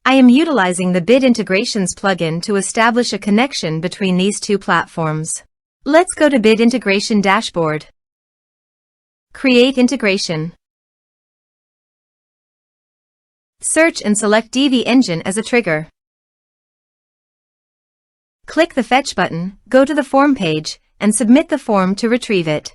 I am utilizing the Bit Integrations plugin to establish a connection between these two platforms. Let's go to Bit Integration Dashboard. Create integration. Search and select Divi Engine as a trigger. Click the Fetch button, go to the form page, and submit the form to retrieve it.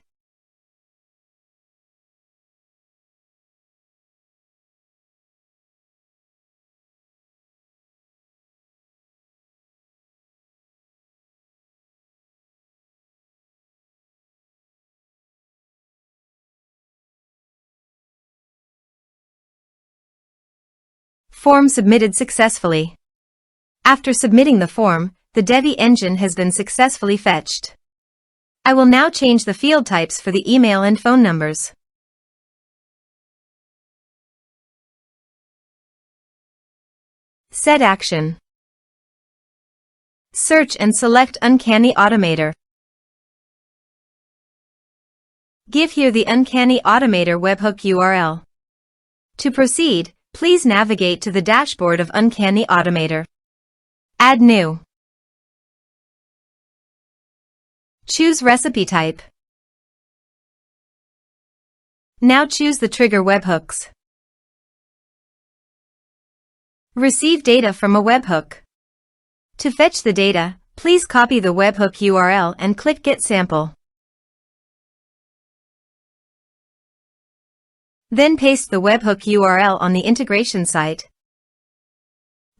Form submitted successfully. After submitting the form, the Divi engine has been successfully fetched. I will now change the field types for the email and phone numbers. Set action. Search and select Uncanny Automator. Give here the Uncanny Automator webhook URL. To proceed, please navigate to the dashboard of Uncanny Automator. Add new. Choose recipe type. Now choose the trigger webhooks. Receive data from a webhook. To fetch the data, please copy the webhook URL and click Get Sample. Then paste the webhook URL on the integration site.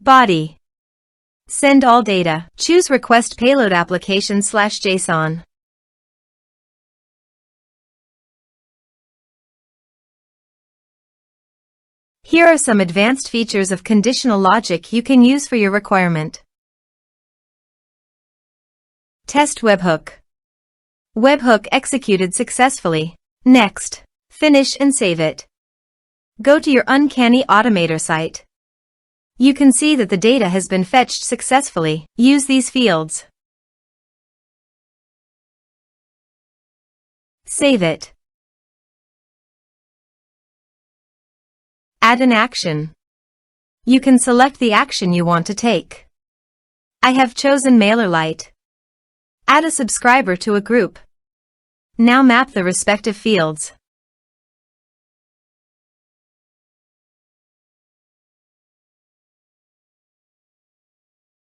Body. Send all data. Choose Request Payload Application/JSON. Here are some advanced features of conditional logic you can use for your requirement. Test webhook. Webhook executed successfully. Next. Finish and save it. Go to your Uncanny Automator site. You can see that the data has been fetched successfully. Use these fields. Save it. Add an action. You can select the action you want to take. I have chosen MailerLite. Add a subscriber to a group. Now map the respective fields.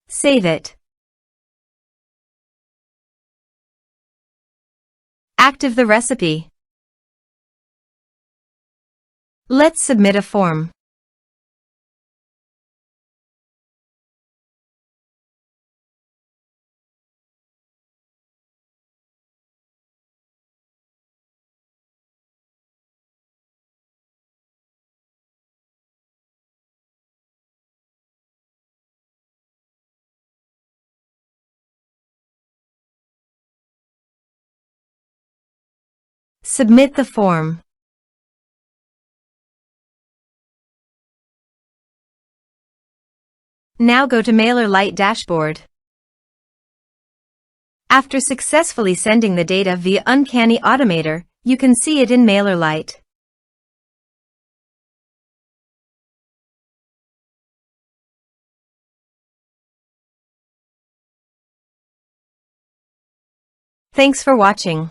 Save it. Active the recipe. Let's submit a form. Submit the form. Now go to MailerLite dashboard. After successfully sending the data via Uncanny Automator, you can see it in MailerLite. Thanks for watching.